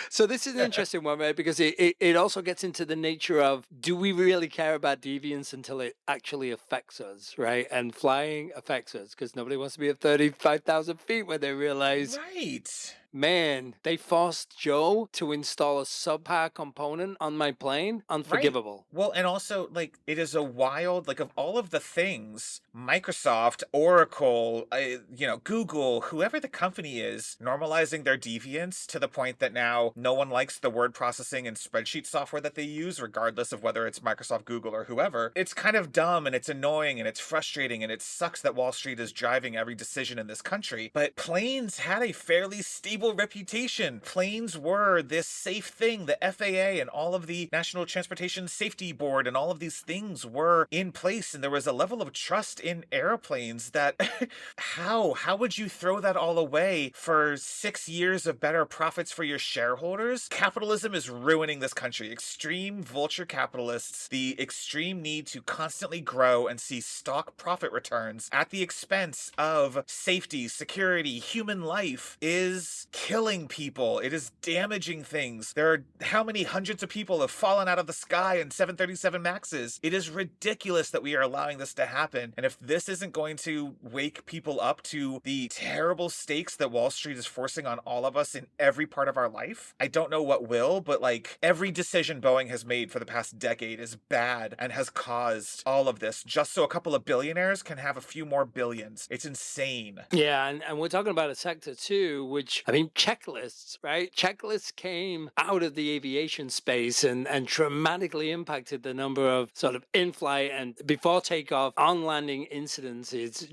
So this is an interesting one, right? Because it also gets into the nature of, do we really care about deviance until it actually affects us, right? And flying affects us because nobody wants to be at 35,000 feet when they realize... Right. Man, they forced Joe to install a subpar component on my plane. Unforgivable. Right. Well, and also, like, it is a wild, like, of all of the things, Microsoft, Oracle, Google, whoever the company is, normalizing their deviance to the point that now no one likes the word processing and spreadsheet software that they use, regardless of whether it's Microsoft, Google, or whoever. It's kind of dumb, and it's annoying, and it's frustrating, and it sucks that Wall Street is driving every decision in this country. But planes had a fairly stable reputation. Planes were this safe thing. The FAA and all of the National Transportation Safety Board and all of these things were in place, and there was a level of trust in airplanes that how would you throw that all away for 6 years of better profits for your shareholders? Capitalism is ruining this country. Extreme vulture capitalists, the extreme need to constantly grow and see stock profit returns at the expense of safety, security, human life is killing people. It is damaging things. There are how many hundreds of people have fallen out of the sky in 737 Maxes. It is ridiculous that we are allowing this to happen. And if this isn't going to wake people up to the terrible stakes that Wall Street is forcing on all of us in every part of our life, I don't know what will, but like every decision Boeing has made for the past decade is bad and has caused all of this just so a couple of billionaires can have a few more billions. It's insane. Yeah, and we're talking about a sector too, which, I mean, mean, checklists, right? Checklists came out of the aviation space and dramatically impacted the number of sort of in-flight and before takeoff, on-landing incidents. It's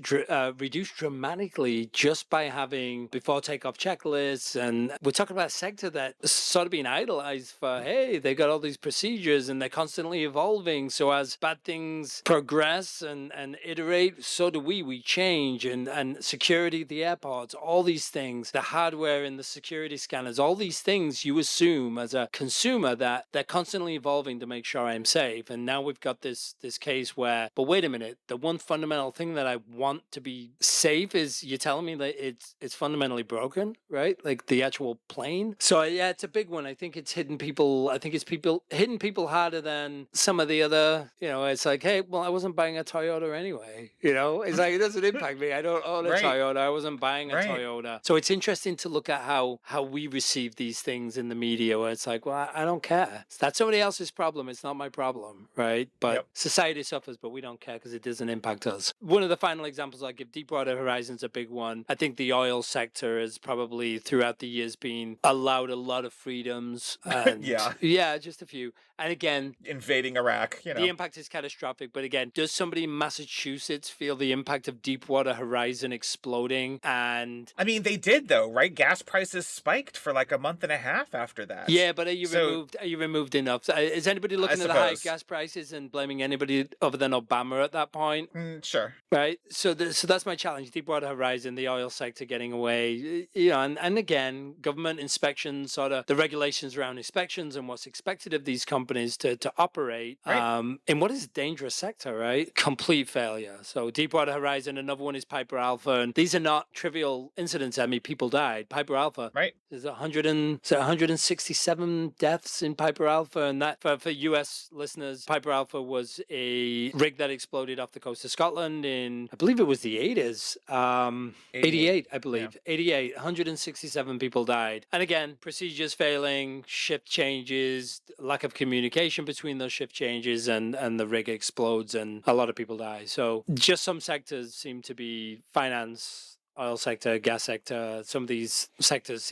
reduced dramatically just by having before takeoff checklists. And we're talking about a sector that's sort of been idolized for, hey, they got all these procedures and they're constantly evolving. So as bad things progress and iterate, so do we. We change and security at the airports, all these things, the hardware in the security scanners, all these things you assume as a consumer that they're constantly evolving to make sure I'm safe. And now we've got this case where, but wait a minute, the one fundamental thing that I want to be safe is you're telling me that it's fundamentally broken, right? Like the actual plane. So yeah, it's a big one. I think it's hitting people. I think it's hitting people harder than some of the other, it's like, hey, well, I wasn't buying a Toyota anyway. It's like, it doesn't impact me. I don't own a Right. Toyota. I wasn't buying a Right. Toyota. So it's interesting to look at how we receive these things in the media where it's like, well, I don't care. That's somebody else's problem. It's not my problem, right? But Yep. society suffers, but we don't care because it doesn't impact us. One of the final examples I give, Deepwater Horizon's a big one. I think the oil sector has probably throughout the years been allowed a lot of freedoms. And yeah, just a few. And again, invading Iraq, the impact is catastrophic. But again, does somebody in Massachusetts feel the impact of Deepwater Horizon exploding? And I mean, they did though, right? Gas prices spiked for like a month and a half after that. yeah, but are you removed enough? Is anybody looking at the high suppose. gas prices and blaming anybody other than Obama at that point? Sure. Right. So that's my challenge. Deepwater Horizon, the oil sector getting away, and again, government inspections, sort of the regulations around inspections and what's expected of these companies to operate in what is a dangerous sector, right? Complete failure. So Deepwater Horizon, another one is Piper Alpha, and these are not trivial incidents. I mean, people died. Piper Alpha, right? There's 167 deaths in Piper Alpha, and that for US listeners, Piper Alpha was a rig that exploded off the coast of Scotland in, I believe it was the 80s. 88, I believe. Yeah. 88. 167 people died. And again, procedures failing, shift changes, lack of communication between those shift changes, and the rig explodes and a lot of people die. So just some sectors seem to be finance, oil sector, gas sector, some of these sectors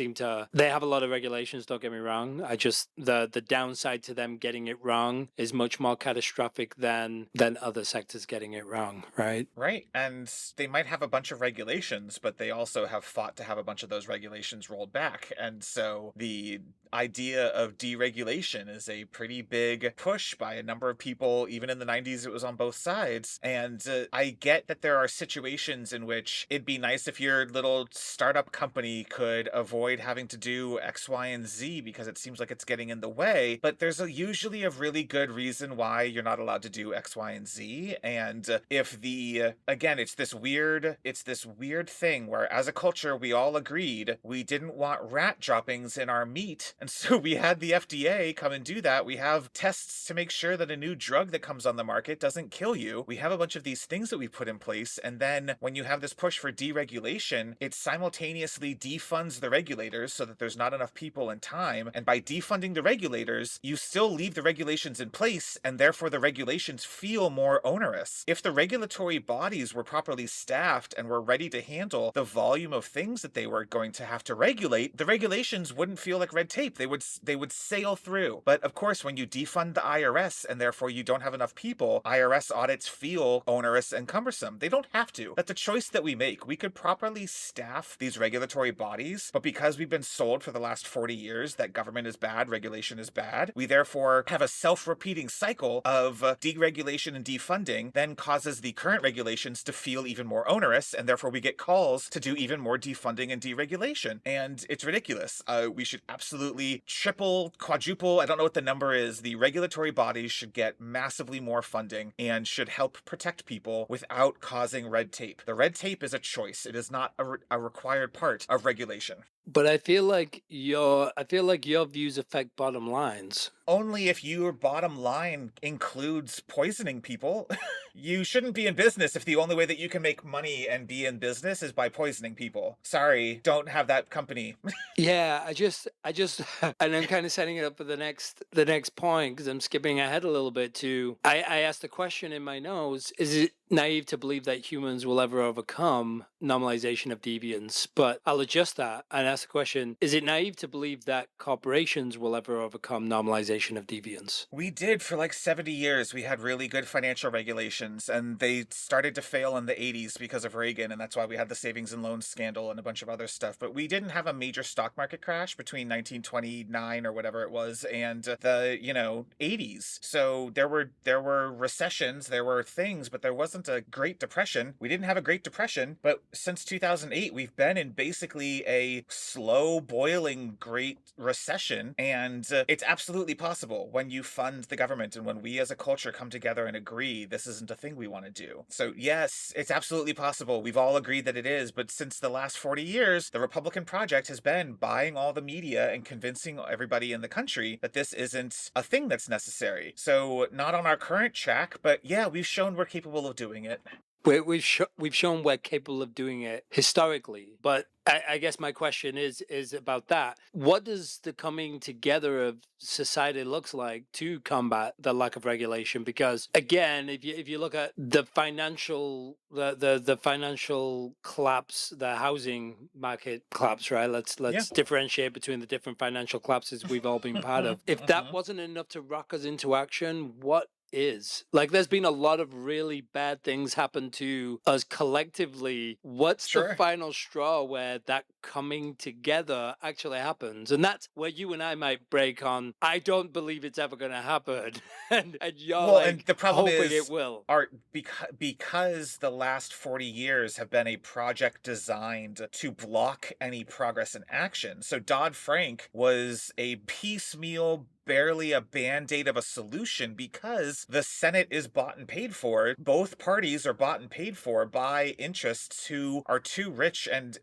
they have a lot of regulations, don't get me wrong. The downside to them getting it wrong is much more catastrophic than other sectors getting it wrong, right? Right. And they might have a bunch of regulations, but they also have fought to have a bunch of those regulations rolled back. And so the idea of deregulation is a pretty big push by a number of people. Even in the 90s, it was on both sides. And I get that there are situations in which it'd be nice if your little startup company could avoid having to do X, Y, and Z because it seems like it's getting in the way. But there's usually a really good reason why you're not allowed to do X, Y, and Z. And if again, it's this weird thing where as a culture, we all agreed we didn't want rat droppings in our meat. And so we had the FDA come and do that. We have tests to make sure that a new drug that comes on the market doesn't kill you. We have a bunch of these things that we put in place. And then when you have this push for deregulation, it simultaneously defunds the regulators so that there's not enough people and time. And by defunding the regulators, you still leave the regulations in place, and therefore the regulations feel more onerous. If the regulatory bodies were properly staffed and were ready to handle the volume of things that they were going to have to regulate, the regulations wouldn't feel like red tape. They would sail through. But of course, when you defund the IRS and therefore you don't have enough people, IRS audits feel onerous and cumbersome. They don't have to. That's a choice that we make. We could properly staff these regulatory bodies, but because we've been sold for the last 40 years that government is bad, regulation is bad, we therefore have a self-repeating cycle of deregulation and defunding, then causes the current regulations to feel even more onerous, and therefore we get calls to do even more defunding and deregulation. And it's ridiculous. We should absolutely triple, quadruple, I don't know what the number is, the regulatory bodies should get massively more funding and should help protect people without causing red tape. The red tape is a choice. It is not a required part of regulation. But I feel like your views affect bottom lines. Only if your bottom line includes poisoning people. You shouldn't be in business if the only way that you can make money and be in business is by poisoning people. Sorry, don't have that company. Yeah, I just, and I'm kind of setting it up for the next point because I'm skipping ahead a little bit to. I asked the question in my notes: naive to believe that humans will ever overcome normalization of deviance, but I'll adjust that and ask the question, is it naive to believe that corporations will ever overcome normalization of deviance? We did for like 70 years. We had really good financial regulations, and they started to fail in the 80s because of Reagan, and that's why we had the savings and loans scandal and a bunch of other stuff. But we didn't have a major stock market crash between 1929 or whatever it was and the, 80s. So there were recessions, there were things, but there wasn't a Great Depression. We didn't have a Great Depression, but since 2008, we've been in basically a slow boiling Great Recession, and it's absolutely possible when you fund the government and when we as a culture come together and agree this isn't a thing we want to do. So yes, it's absolutely possible. We've all agreed that it is, but since the last 40 years, the Republican project has been buying all the media and convincing everybody in the country that this isn't a thing that's necessary. So not on our current track, but yeah, we've shown we're capable of doing it. We've shown we're capable of doing it historically, but I guess my question is about that. What does the coming together of society looks like to combat the lack of regulation? Because again, if you look at the financial collapse, the housing market collapse, right? Let's Yeah. differentiate between the different financial collapses we've all been part of. If that wasn't enough to rock us into action, what is? Like, there's been a lot of really bad things happen to us collectively. What's the Sure. final straw where that coming together actually happens? And that's where you and I might break on, I don't believe it's ever going to happen. And you're Well, and like the problem hoping it is, will. because the last 40 years have been a project designed to block any progress and action. So Dodd-Frank was a piecemeal, barely a band-aid of a solution because the Senate is bought and paid for. Both parties are bought and paid for by interests who are too rich and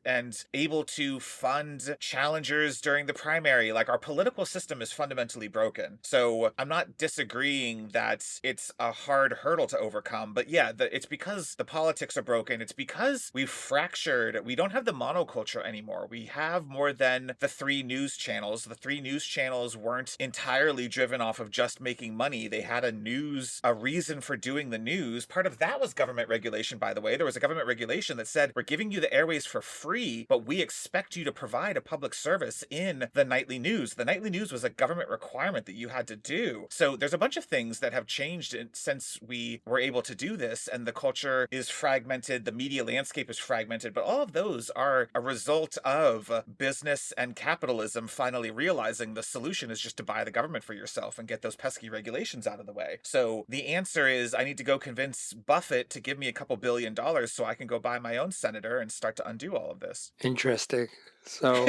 able to fund challengers during the primary. Like, our political system is fundamentally broken. So I'm not disagreeing that it's a hard hurdle to overcome, but yeah, it's because the politics are broken. It's because we've fractured. We don't have the monoculture anymore. We have more than the three news channels. The three news channels weren't entirely driven off of just making money. They had a reason for doing the news. Part of that was government regulation, by the way. There was a government regulation that said, we're giving you the airways for free, but we expect you to provide a public service in the nightly news. The nightly news was a government requirement that you had to do. So there's a bunch of things that have changed since we were able to do this, and the culture is fragmented, the media landscape is fragmented, but all of those are a result of business and capitalism finally realizing the solution is just to buy the government for yourself and get those pesky regulations out of the way. So the answer is, I need to go convince Buffett to give me a couple $1 billion so I can go buy my own senator and start to undo all of this. Interesting. So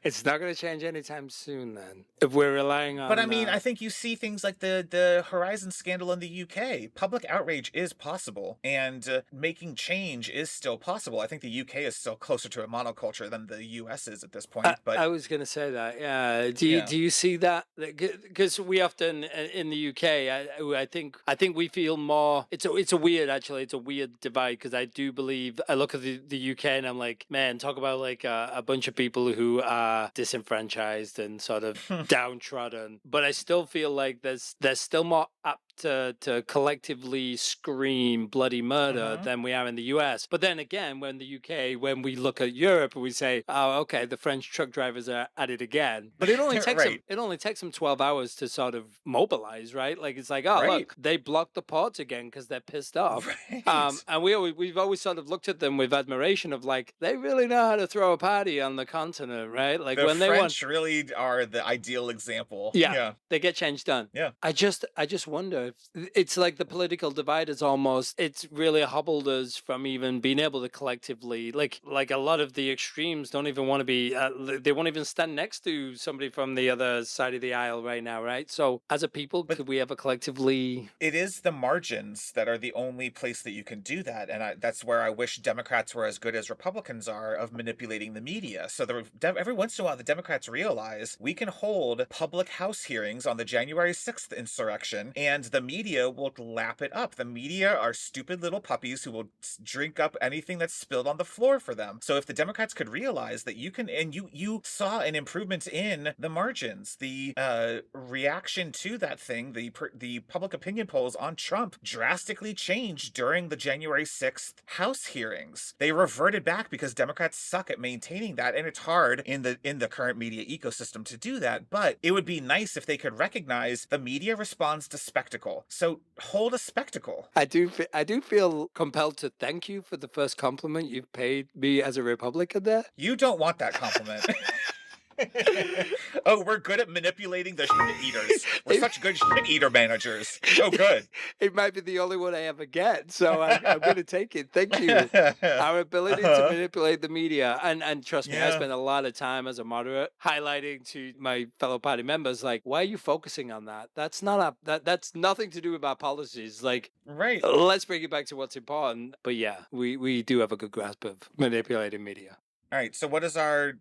it's not going to change anytime soon then. If we're relying on... But I mean, I think you see things like the Horizon scandal in the UK. Public outrage is possible, and making change is still possible. I think the UK is still closer to a monoculture than the US is at this point. But I was going to say that. Yeah. Do Yeah. you see that? Because we often in the UK, I think we feel more. It's a weird, actually. It's a weird divide, because I do believe, I look at the UK and I'm like, man, talk about like a bunch of people who are disenfranchised and sort of downtrodden. But I still feel like there's still more apt to collectively scream bloody murder than we are in the US. But then again, when the UK, when we look at Europe, we say, oh, okay, the French truck drivers are at it again. But it only takes Right. it only takes them 12 hours to sort of mobilize, right? Like, it's like, oh, Right. look, they blocked the ports again because they're pissed off. Right. And we've always sort of looked at them with admiration of like, they really know how to throw a party on the continent, right? Like, The when they want, French really are the ideal example. yeah, they get change done. Yeah. I just wonder if it's like the political divide is almost, it's really hobbled us from even being able to collectively, like a lot of the extremes don't even want to be, they won't even stand next to somebody from the other side of the aisle right now, right? So as a people, could we ever collectively... It is the margins that are the only place that you can do that, and that's where I wish Democrats were as good as Republicans are of manipulating the media. So every once in a while, the Democrats realize we can hold public House hearings on the January 6th insurrection, and the media will lap it up. The media are stupid little puppies who will drink up anything that's spilled on the floor for them. So if the Democrats could realize that you can, and you saw an improvement in the margins, the reaction to that thing, the public opinion polls on Trump drastically changed during the January 6th House hearings. They reverted back because Democrats suck at maintaining that, and it's hard in the current media ecosystem to do that. But it would be nice if they could recognize the media responds to spectacle. So hold a spectacle. I do feel compelled to thank you for the first compliment you've paid me as a Republican there. You don't want that compliment. Oh, we're good at manipulating the shit eaters. We're such good shit eater managers. So good. It might be the only one I ever get, so I'm going to take it. Thank you. Our ability to manipulate the media, and trust me, I Yeah. spend a lot of time as a moderate highlighting to my fellow party members, like, why are you focusing on that? That's not that's nothing to do with our policies. Like, Right. let's bring it back to what's important. But yeah, we do have a good grasp of manipulating media. All right. So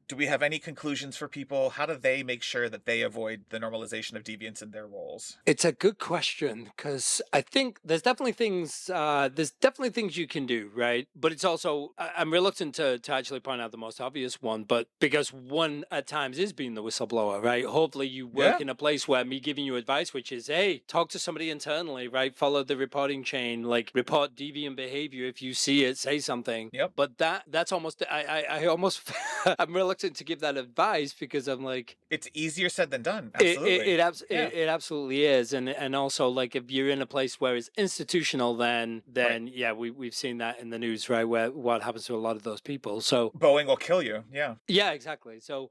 do we have any conclusions for people? How do they make sure that they avoid the normalization of deviance in their roles? It's a good question because I think there's definitely things you can do, right? But it's also I'm reluctant to actually point out the most obvious one, but because one at times is being the whistleblower, right? Hopefully you work Yeah. in a place where me giving you advice, which is, hey, talk to somebody internally, right? Follow the reporting chain, like report deviant behavior if you see it, say something. Yep. But that's almost I almost I'm reluctant to give that advice because I'm like, It's easier said than done. Absolutely. it absolutely is, and also like if you're in a place where it's institutional, then yeah, we've seen that in the news, right? Where what happens to a lot of those people. So Boeing will kill you. Yeah. yeah, exactly. So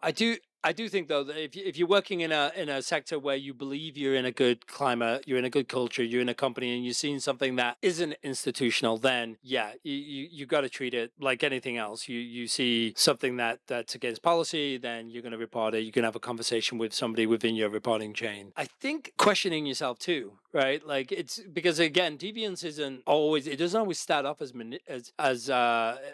I do think though that if you're working in a sector where you believe you're in a good climate, you're in a good culture, you're in a company, and you're seeing something that isn't institutional, then yeah, you got to treat it like anything else. You see something that's against policy, then you're going to report it. You can have a conversation with somebody within your reporting chain. I think questioning yourself too, right? Like it's because again, deviance it doesn't always start off as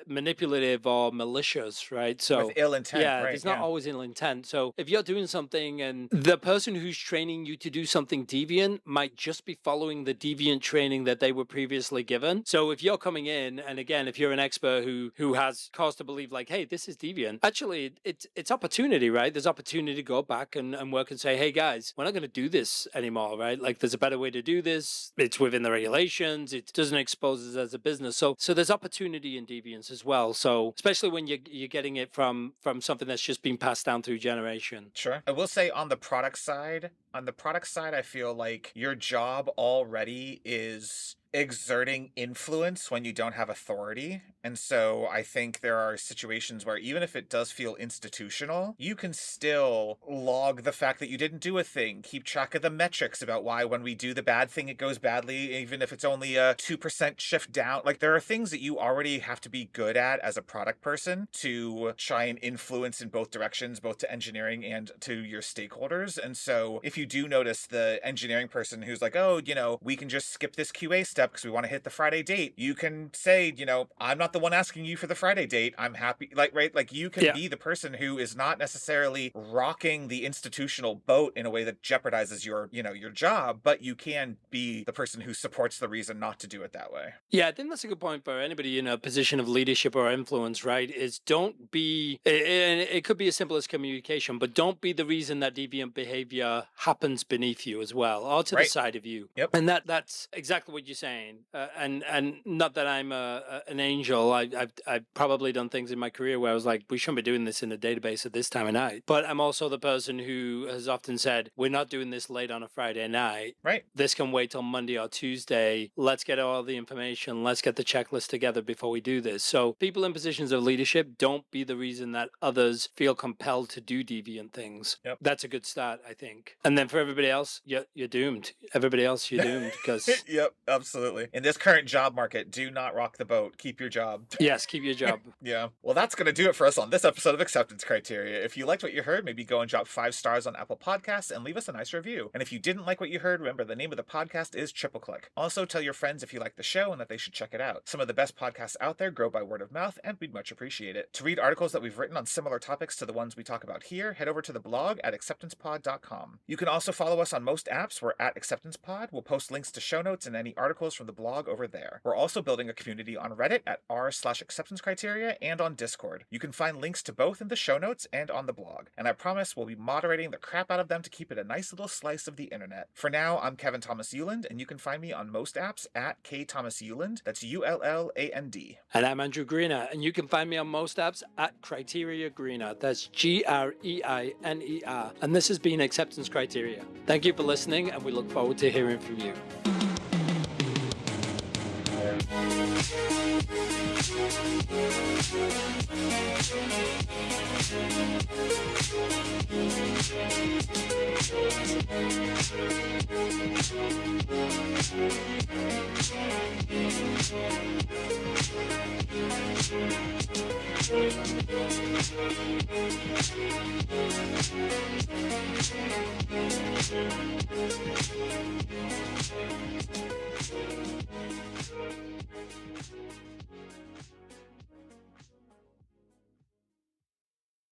manipulative or malicious, right? So With ill intent. yeah, Right. there's not always ill intent. So if you're doing something and the person who's training you to do something deviant might just be following the deviant training that they were previously given. So if you're coming in, and again, if you're an expert who has cause to believe like, hey, this is deviant, actually it's opportunity, right? There's opportunity to go back and work and say, hey guys, we're not going to do this anymore, right? Like there's a better way to do this. It's within the regulations. It doesn't expose us as a business. So there's opportunity in deviance as well. So especially when you're getting it from something that's just been passed down through generation. Sure. I will say on the product side, I feel like your job already is exerting influence when you don't have authority. And so I think there are situations where even if it does feel institutional, you can still log the fact that you didn't do a thing, keep track of the metrics about why when we do the bad thing, it goes badly, even if it's only a 2% shift down. Like there are things that you already have to be good at as a product person to try and influence in both directions, both to engineering and to your stakeholders. And so if you do notice the engineering person who's like, oh, we can just skip this QA step because we want to hit the Friday date, you can say, I'm not the one asking you for the Friday date. I'm happy. Like you can be the person who is not necessarily rocking the institutional boat in a way that jeopardizes your job, but you can be the person who supports the reason not to do it that way. Yeah, I think that's a good point for anybody in a position of leadership or influence, right? Is don't be, and it could be as simple as communication, but don't be the reason that deviant behavior happens beneath you as well, or to the side of you. Yep. And that's exactly what you're saying. And not that I'm an angel. I've probably done things in my career where I was like, we shouldn't be doing this in a database at this time of night. But I'm also the person who has often said, we're not doing this late on a Friday night. Right. This can wait till Monday or Tuesday. Let's get all the information. Let's get the checklist together before we do this. So people in positions of leadership, don't be the reason that others feel compelled to do deviant things. Yep. That's a good start, I think. And then for everybody else, you're doomed. Everybody else, you're doomed because Yep, absolutely. absolutely. In this current job market, do not rock the boat. Keep your job. Yes, keep your job. Yeah. Well, that's going to do it for us on this episode of Acceptance Criteria. If you liked what you heard, maybe go and drop 5 stars on Apple Podcasts and leave us a nice review. And if you didn't like what you heard, remember the name of the podcast is Triple Click. Also, tell your friends if you like the show and that they should check it out. Some of the best podcasts out there grow by word of mouth, and we'd much appreciate it. To read articles that we've written on similar topics to the ones we talk about here, head over to the blog at acceptancepod.com. You can also follow us on most apps. We're at AcceptancePod. We'll post links to show notes and any articles from the blog over there. We're also building a community on Reddit at r/acceptancecriteria and on Discord. You can find links to both in the show notes and on the blog. And I promise we'll be moderating the crap out of them to keep it a nice little slice of the internet. For now, I'm Kevin Thomas Euland, and you can find me on most apps at KThomasEuland. That's ULLAND. And I'm Andrew Greener, and you can find me on most apps at Criteria Greener. That's GREINER. And this has been Acceptance Criteria. Thank you for listening, and we look forward to hearing from you.